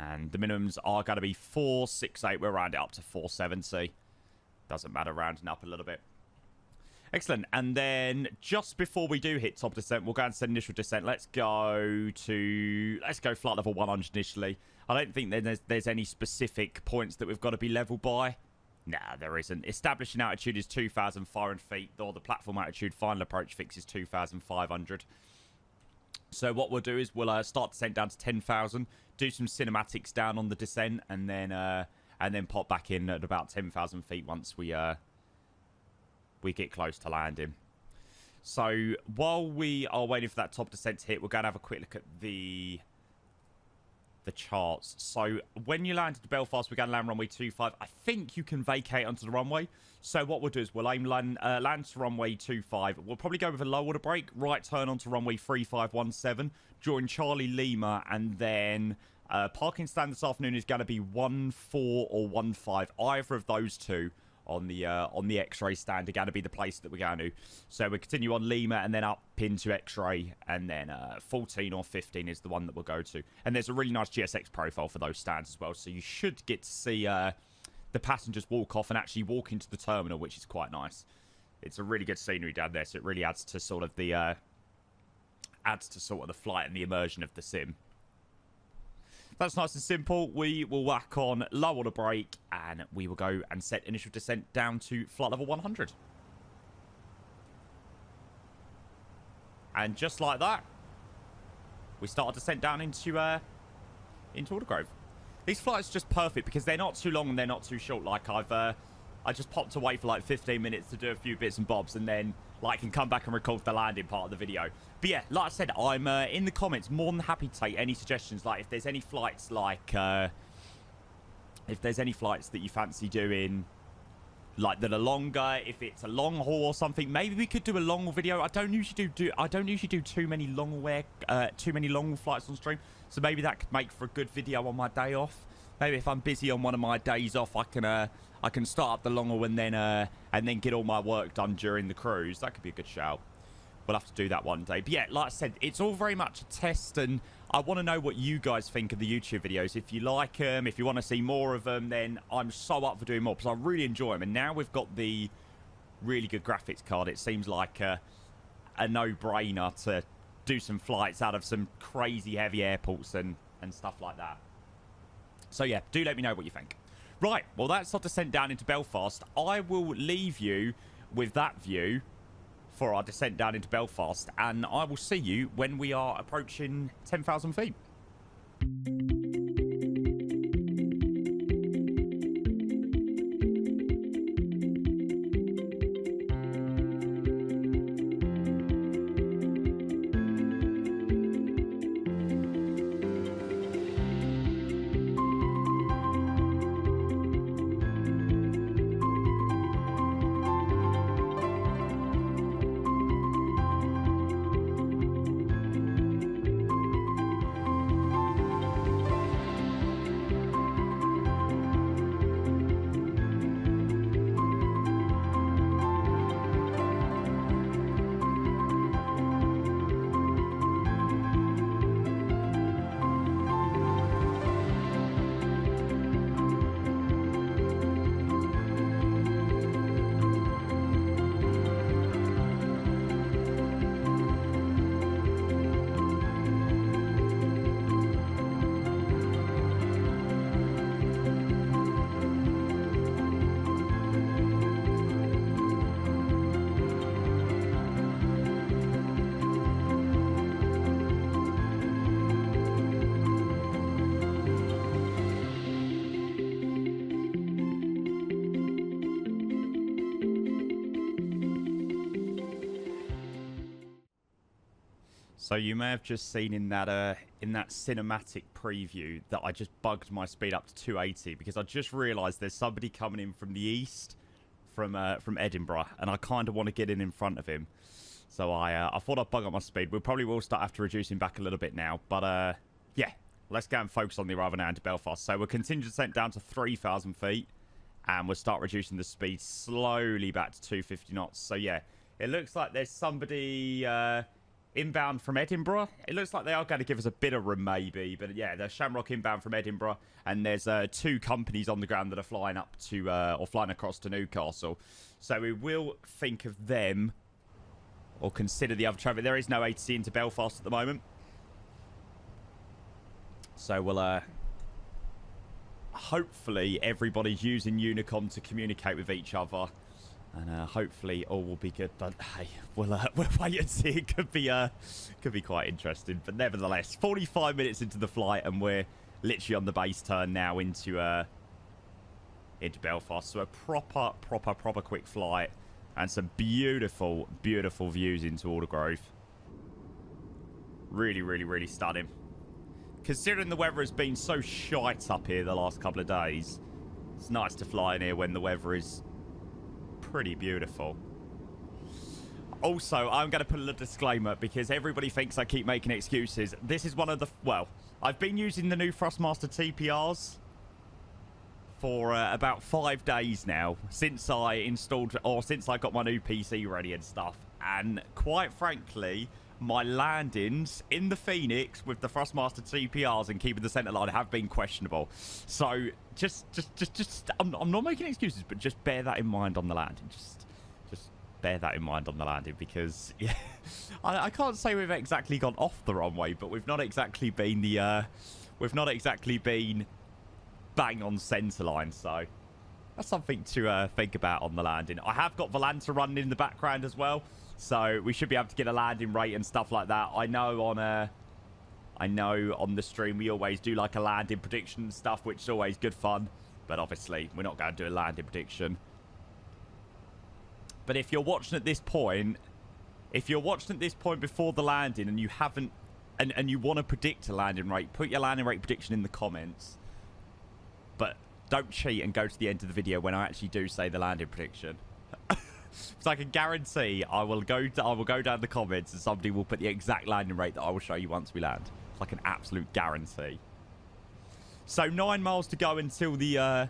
And the minimums are going to be 468. We'll round it up to 470. Doesn't matter, rounding up a little bit. Excellent. And then just before we do hit top descent, we'll go and set initial descent. Let's go flight level 100 initially. I don't think there's any specific points that we've got to be level by. Nah, there isn't. Establishing altitude is 2,500 feet, or the platform altitude final approach fix is 2,500. So what we'll do is we'll start descent down to 10,000, do some cinematics down on the descent, and then pop back in at about 10,000 feet once we get close to landing. So while we are waiting for that top descent to hit, we're going to have a quick look at the charts. So when you land at Belfast, we're going to land runway 25. I think you can vacate onto the runway. So what we'll do is we'll aim land to runway 25. We'll probably go with a low order brake, right turn onto runway 3517, join Charlie Lima, and then parking stand this afternoon is going to be 14 or 15. Either of those two on the X-ray stand are going to be the place that we're going to. So we continue on Lima and then up into X-ray, and then 14 or 15 is the one that we'll go to. And there's a really nice GSX profile for those stands as well, so you should get to see the passengers walk off and actually walk into the terminal, which is quite nice. It's a really good scenery down there, so it really adds to sort of the flight and the immersion of the sim. That's nice and simple. We will whack on low order brake, and we will go and set initial descent down to flight level 100. And just like that, we start a descent down into Aldergrove. These flights are just perfect because they're not too long and they're not too short. Like I just popped away for like 15 minutes to do a few bits and bobs, and then can come back and record the landing part of the video. But yeah, like I said, I'm in the comments more than happy to take any suggestions. Like if there's any flights that you fancy doing, like that are longer, if it's a long haul or something, maybe we could do a long haul video. I don't usually do too many long haul flights on stream, so maybe that could make for a good video on my day off. Maybe if I'm busy on one of my days off, I can start up the long haul and then get all my work done during the cruise. That could be a good shout. We'll have to do that one day. But yeah, like I said, it's all very much a test, and I want to know what you guys think of the YouTube videos. If you like them, if you want to see more of them, then I'm so up for doing more, because I really enjoy them. And now we've got the really good graphics card, it seems like a no-brainer to do some flights out of some crazy heavy airports and stuff like that. So yeah, do let me know what you think. Right, well, that's our descent down into Belfast. I will leave you with that view for our descent down into Belfast, and I will see you when we are approaching 10,000 feet. So you may have just seen in that cinematic preview that I just bugged my speed up to 280 because I just realised there's somebody coming in from the east, from Edinburgh, and I kind of want to get in front of him. So I thought I'd bug up my speed. We probably will start after reducing back a little bit now, but yeah, let's go and focus on the arrival now into Belfast. So we're contingent descent down to 3,000 feet, and we'll start reducing the speed slowly back to 250 knots. So yeah, it looks like there's somebody inbound from Edinburgh. It looks like they are going to give us a bit of room maybe, but yeah, there's Shamrock inbound from Edinburgh, and there's 2 companies on the ground that are flying up to or flying across to Newcastle. So we will think of them or consider the other traffic. There is no ATC into Belfast at the moment, so we'll hopefully everybody's using Unicom to communicate with each other. And hopefully all will be good, but hey, we'll wait and see. It could be quite interesting, but nevertheless, 45 minutes into the flight, and we're literally on the base turn now into Belfast. So a proper quick flight, and some beautiful views into Aldergrove. Really stunning. Considering the weather has been so shite up here the last couple of days, it's nice to fly in here when the weather is pretty beautiful. Also, I'm going to put a little disclaimer because everybody thinks I keep making excuses. This is one of the... Well, I've been using the new Thrustmaster TPRs for about 5 days now, since I installed... or since I got my new PC ready and stuff. And quite frankly, my landings in the Fenix with the Thrustmaster TPRs and keeping the center line have been questionable. So just I'm not making excuses, but just bear that in mind on the landing. Just bear that in mind on the landing, because yeah, I can't say we've exactly gone off the wrong way, but we've not exactly been bang on center line. So that's something to think about on the landing. I have got Volanta running in the background as well, so we should be able to get a landing rate and stuff like that. I know on the stream we always do like a landing prediction and stuff, which is always good fun. But obviously we're not going to do a landing prediction. But if you're watching at this point, before the landing and you haven't, and you want to predict a landing rate, put your landing rate prediction in the comments. But don't cheat and go to the end of the video when I actually do say the landing prediction. So I can guarantee I will go down the comments and somebody will put the exact landing rate that I will show you once we land. It's like an absolute guarantee. So 9 miles to go until the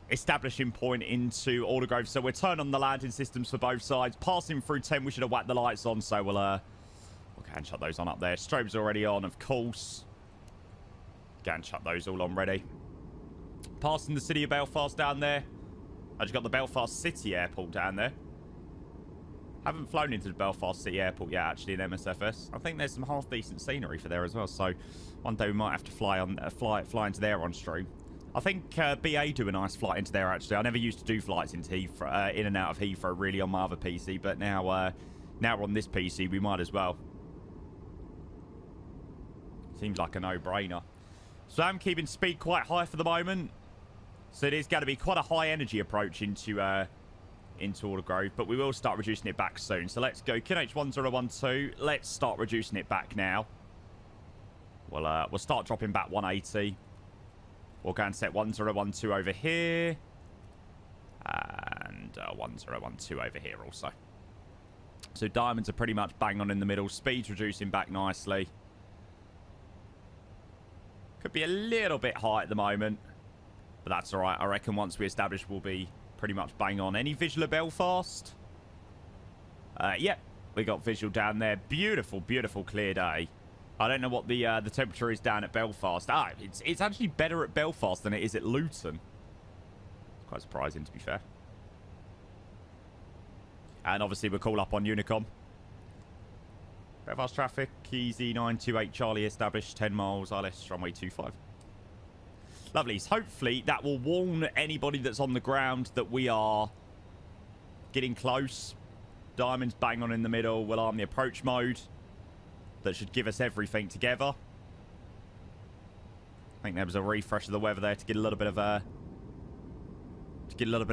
establishing point into Aldergrove. So we're turning on the landing systems for both sides. Passing through 10, we should have whacked the lights on. So we'll go and shut those on up there. Strobes already on, of course. Go and shut those all on ready. Passing the city of Belfast down there. I just got the Belfast City Airport down there. Haven't flown into the Belfast City Airport yet, actually, in MSFS. I think there's some half-decent scenery for there as well, so one day we might have to fly into there on stream. I think BA do a nice flight into there, actually. I never used to do flights into Heathrow, in and out of Heathrow, really, on my other PC, but now we're on this PC, we might as well. Seems like a no-brainer. So I'm keeping speed quite high for the moment. So it is going to be quite a high-energy approach into Aldergrove, but we will start reducing it back soon. So let's go QNH1012. Let's start reducing it back now. We'll start dropping back 180. We'll go and set 1012 over here. And 1012 over here also. So diamonds are pretty much bang on in the middle. Speed's reducing back nicely. Could be a little bit high at the moment, but that's all right. I reckon once we establish, we'll be pretty much bang on. Any visual of Belfast? Yep, we got visual down there. Beautiful clear day. I don't know what the temperature is down at Belfast. It's actually better at Belfast than it is at Luton. It's quite surprising, to be fair. And obviously we'll call up on Unicom. Belfast traffic, easy 928 Charlie established, 10 miles, ILS runway 25. Lovely. So hopefully that will warn anybody that's on the ground that we are getting close. Diamonds bang on in the middle. We'll arm the approach mode. That should give us everything together. I think there was a refresh of the weather there to get a little bit of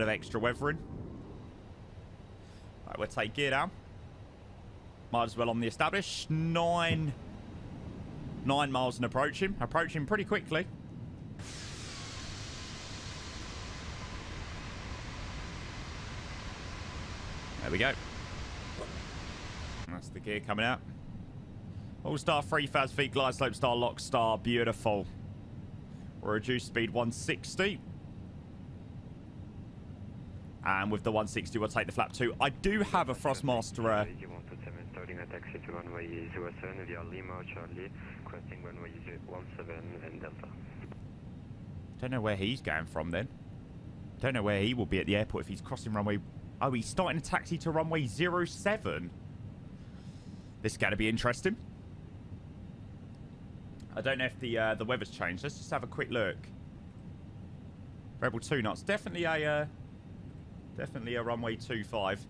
extra weathering. Right, we'll take gear down. Might as well on the established. 9 miles and approaching. Approaching pretty quickly. There we go. That's the gear coming out. All-star 3 fast feet, glide slope star, lock star. Beautiful. Reduced speed 160. And with the 160, we'll take the flap 2. I do have a Thrustmaster. Starting a taxi to runway 07 via Lima, Charlie, crossing runway 17 and Delta. Don't know where he's going from then. Don't know where he will be at the airport if he's crossing runway. Oh, he's starting a taxi to runway 07. This is going to be interesting. I don't know if the weather's changed. Let's just have a quick look. Rebel 2 knots. Definitely a runway 25.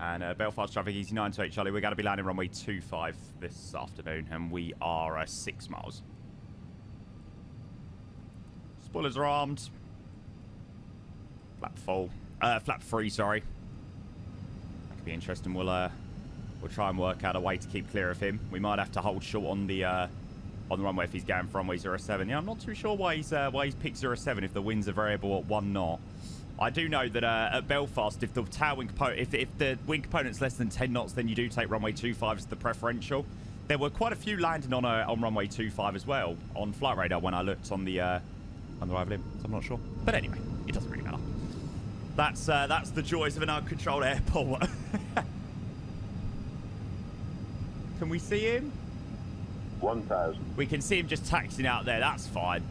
And Belfast traffic easy 928 Charlie. We're going to be landing runway 25 this afternoon, and we are 6 miles. Spoilers are armed. Flap full. Flap 3, sorry. That could be interesting. We'll try and work out a way to keep clear of him. We might have to hold short on the runway if he's going for runway 07. Yeah, I'm not too sure why he's picked 07 if the winds are variable at 1 knot. I do know that at Belfast, if the tower wind component, if the wind component's less than 10 knots, then you do take runway 25 as the preferential. There were quite a few landing on runway 25 as well on flight radar when I looked on the arrival in. So I'm not sure, but anyway, it doesn't really matter. That's the joys of an uncontrolled airport. Can we see him? 1,000. We can see him just taxiing out there. That's fine.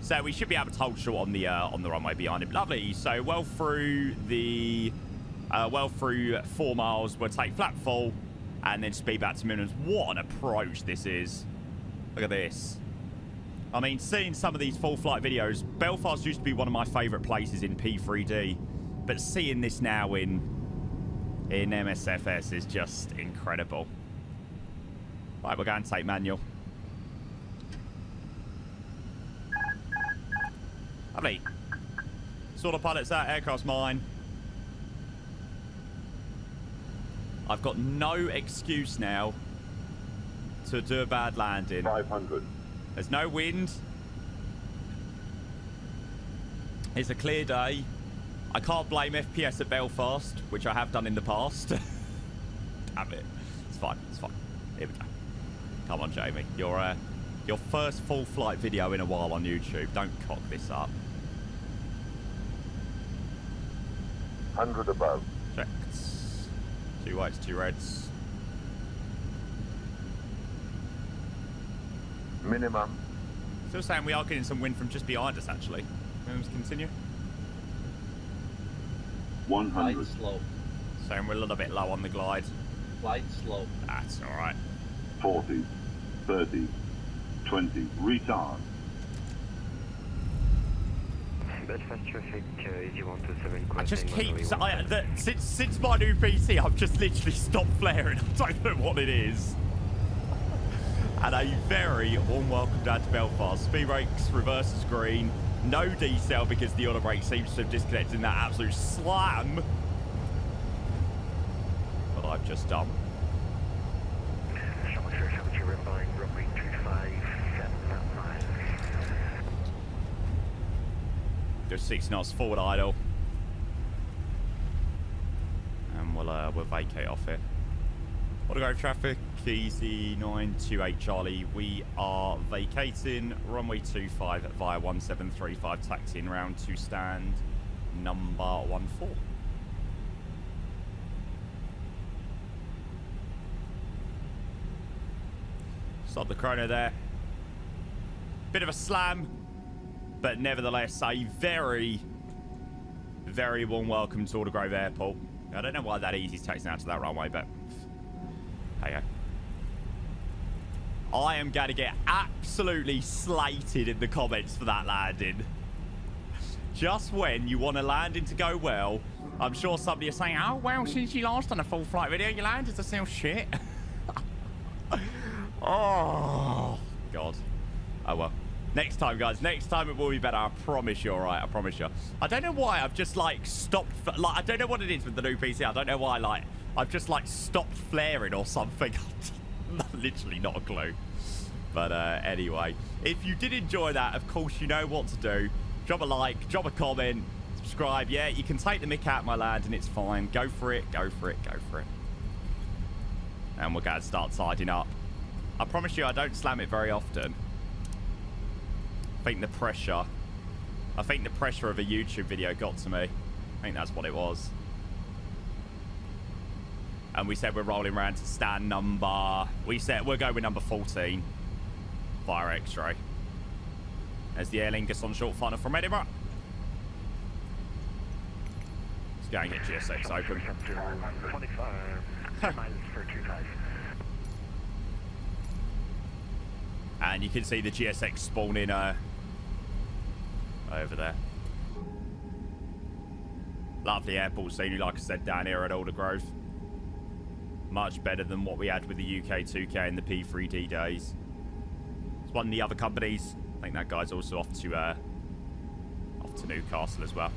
So we should be able to hold short on the runway behind him. Lovely. So well through 4 miles. We'll take flat full and then speed back to minimums. What an approach this is. Look at this. I mean, seeing some of these full flight videos, Belfast used to be one of my favourite places in P3D, but seeing this now in MSFS is just incredible. Right, we're going to take manual. Lovely. Sort of pilots out, aircraft's mine. I've got no excuse now to do a bad landing. 500. There's no wind. It's a clear day. I can't blame FPS at Belfast, which I have done in the past. Damn it. It's fine. It's fine. Here we go. Come on, Jamie. Your first full flight video in a while on YouTube. Don't cock this up. 100 above. Checked. 2 whites, 2 reds. Minimum. Still saying we are getting some wind from just behind us, actually. Let's continue. 100. Light slope. Saying we're a little bit low on the glide. Light slope. That's all right. 40. 30. 20. Retard. Belfast traffic, EG127 I just crossing keep... runway since my new PC, I've just literally stopped flaring. I don't know what it is. And a very warm welcome down to Belfast. Speed brakes, reverses green. No decel because the auto brake seems to have disconnected in that absolute slam. What I've just done. runway 25, 7 miles. Just 6 knots forward idle. And we'll vacate off it. Autograph traffic, easy 928 Charlie. We are vacating runway 25 via 1735, taxiing round to stand number 14. Stop the chrono there. Bit of a slam, but nevertheless a very, very warm welcome to Aldergrove Airport. I don't know why that easy's taxiing out to that runway, but hey go. I am going to get absolutely slated in the comments for that landing. Just when you want a landing to go well, I'm sure somebody is saying, oh, well, since you last done a full flight video, your landings are still shit. Oh, God. Oh, well. Next time, guys. Next time it will be better. I promise you, all right? I promise you. I don't know why I've just, like, stopped. Like, I don't know what it is with the new PC. I don't know why, like, I've just like stopped flaring or something. Literally not a clue. But anyway, if you did enjoy that, of course you know what to do. Drop a like, drop a comment, subscribe. Yeah, you can take the mick out of my land and it's fine. Go for it, go for it, go for it. And we're going to start siding up. I promise you I don't slam it very often. I think the pressure of a YouTube video got to me. I think that's what it was. And we said we're rolling around to stand number... We said we're going with number 14. Via X-ray. There's the Aer Lingus on short funnel from Edinburgh. Let's go and get GSX open. 25 miles for 25. And you can see the GSX spawning over there. Lovely airport scenery, like I said, down here at Aldergrove. Much better than what we had with the UK 2K and the P3D days. It's one of the other companies. I think that guy's also off to Newcastle as well.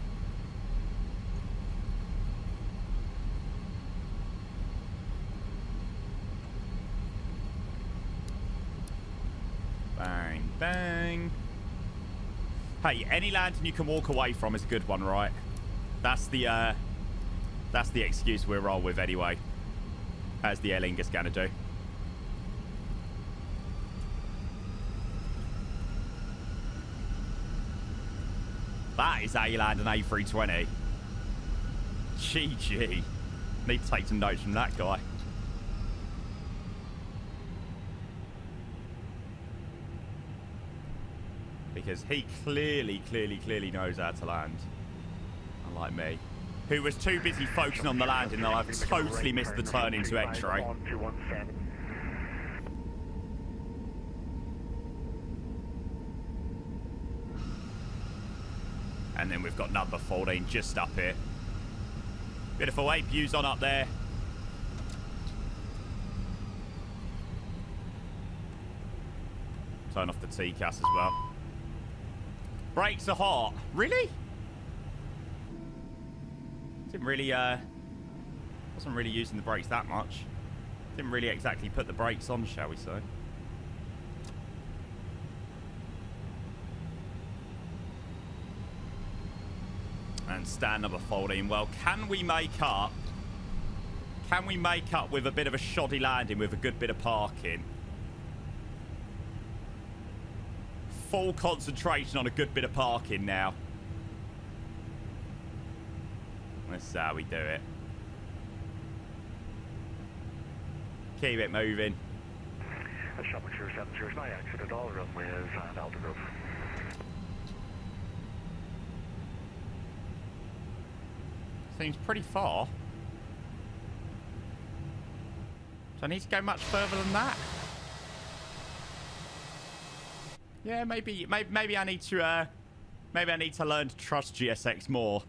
Bang, bang. Hey, any landing you can walk away from is a good one, right? That's the excuse we'll roll with anyway. As the Aer Lingus gonna do. That is how you land an A320. GG. Need to take some notes from that guy. Because he clearly knows how to land. Unlike me. Who was too busy focusing on the landing that I've totally missed the turn into X-ray. And then we've got number 14 just up here. Beautiful 8 views on up there. Turn off the TCAS as well. Brakes are hot. Really? Didn't really, wasn't really using the brakes that much. Didn't really exactly put the brakes on, shall we say. And stand number 14. Well, can we make up? Can we make up with a bit of a shoddy landing with a good bit of parking? Full concentration on a good bit of parking now. That's how we do it. Keep it moving. Shopping 709, exited all runways and Aldergrove. Seems pretty far. So I need to go much further than that. Yeah, maybe I need to learn to trust GSX more.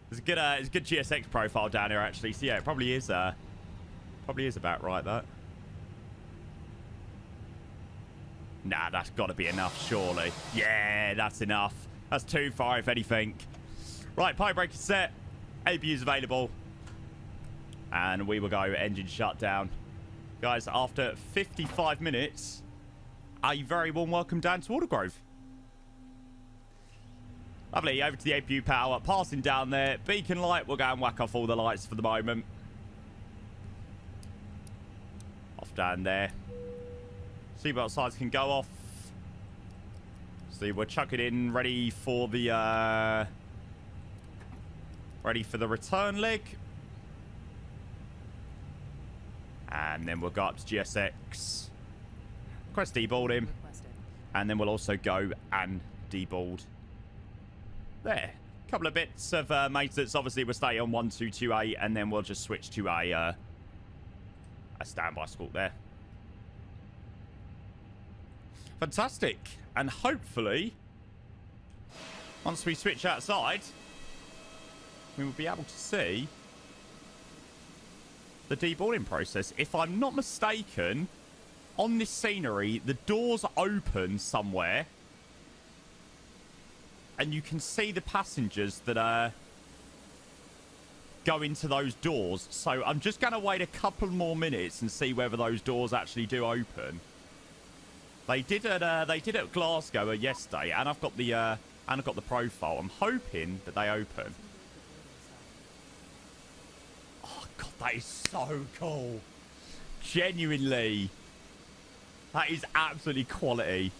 There's a good GSX profile down here actually. So yeah, it probably is about right that. Nah, that's got to be enough surely. Yeah, that's enough. That's too far if anything. Right, pipe breaker set. APU's available. And we will go engine shutdown. Guys, after 55 minutes, a very warm welcome down to Aldergrove. Lovely, over to the APU power, passing down there. Beacon light, we'll go and whack off all the lights for the moment. Off down there. Seatbelt sides can go off. So we'll chuck it in, ready for the return leg. And then we'll go up to GSX. Request deboarding. And then we'll also go and deboard. There. A couple of bits of maintenance. Obviously, we'll stay on 1228, and then we'll just switch to a standby squawk there. Fantastic. And hopefully, once we switch outside, we will be able to see the deboarding process. If I'm not mistaken, on this scenery, the doors open somewhere. And you can see the passengers that go into those doors. So I'm just going to wait a couple more minutes and see whether those doors actually do open. They did at Glasgow yesterday, and I've got the profile. I'm hoping that they open. Oh god, that is so cool. Genuinely, that is absolutely quality.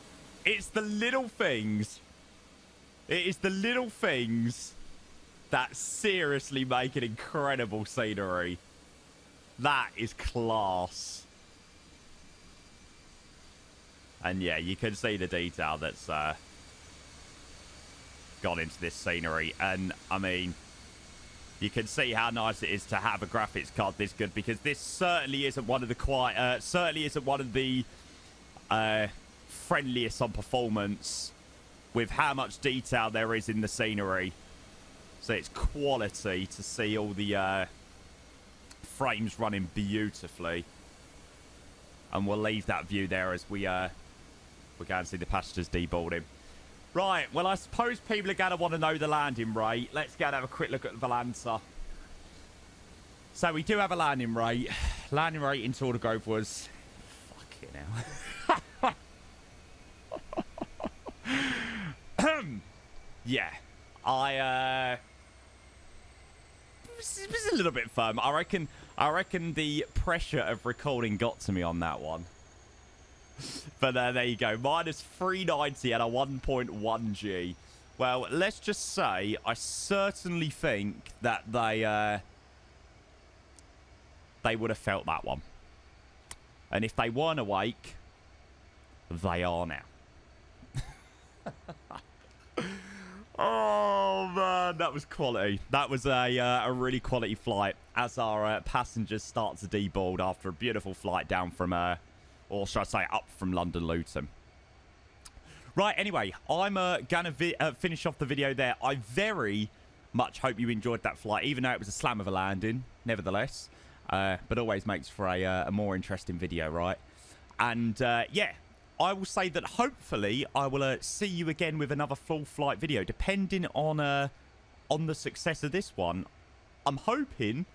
It's the little things. It is the little things that seriously make an incredible scenery. That is class. And yeah, you can see the detail that's gone into this scenery. And I mean, you can see how nice it is to have a graphics card this good, because this certainly isn't one of the friendliest on performance with how much detail there is in the scenery. So it's quality to see all the frames running beautifully. And we'll leave that view there as we go and see the passengers deboarding. Right, well, I suppose people are going to want to know the landing rate. Let's go and have a quick look at the Valanta. So we do have a landing rate. Landing rate into Alder Grove was... Fucking hell. Yeah. It was a little bit firm. I reckon the pressure of recording got to me on that one. But there you go. Minus 390 at a 1.1 G. Well, let's just say I certainly think that they would have felt that one. And if they weren't awake, they are now. Oh, man, that was quality. That was a really quality flight as our passengers start to deboard after a beautiful flight down from... or should I say up from London Luton. Right, anyway, I'm going to finish off the video there. I very much hope you enjoyed that flight, even though it was a slam of a landing, nevertheless. But always makes for a more interesting video, right? And, yeah, I will say that hopefully I will see you again with another full flight video, depending on the success of this one. I'm hoping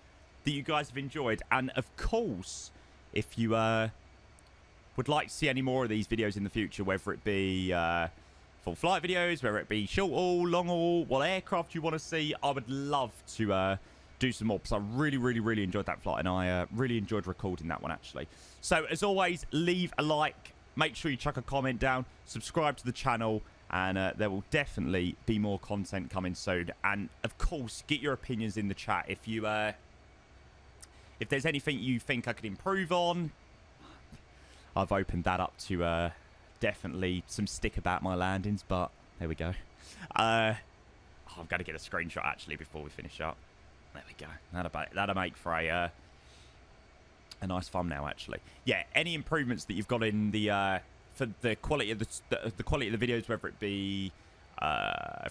that you guys have enjoyed. And, of course, if you... would like to see any more of these videos in the future, whether it be full flight videos, whether it be short haul, long haul, what aircraft you want to see, I would love to do some more, because I really, really, really enjoyed that flight, and I really enjoyed recording that one, actually. So, as always, leave a like, make sure you chuck a comment down, subscribe to the channel, and there will definitely be more content coming soon. And, of course, get your opinions in the chat. If you, if there's anything you think I could improve on, I've opened that up to definitely some stick about my landings, but there we go. I've got to get a screenshot actually before we finish up. There we go. That'll make for a nice thumbnail actually. Yeah, any improvements that you've got in the for the quality of the quality of the videos, whether it be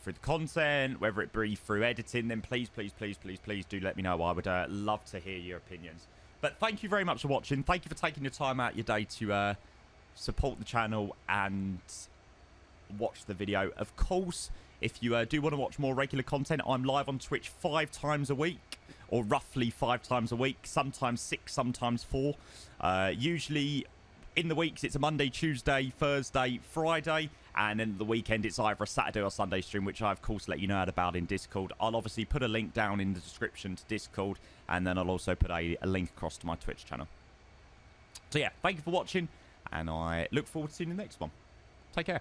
through the content, whether it be through editing, then please do let me know. I would love to hear your opinions. But thank you very much for watching. Thank you for taking your time out your day to support the channel and watch the video. Of course, if you do want to watch more regular content, I'm live on Twitch 5 times a week, or roughly 5 times a week, sometimes 6, sometimes 4. Usually in the weeks, it's a Monday, Tuesday, Thursday, Friday, and then the weekend, it's either a Saturday or Sunday stream, which I, of course, let you know about in Discord. I'll obviously put a link down in the description to Discord, and then I'll also put a link across to my Twitch channel. So, yeah, thank you for watching, and I look forward to seeing you in the next one. Take care.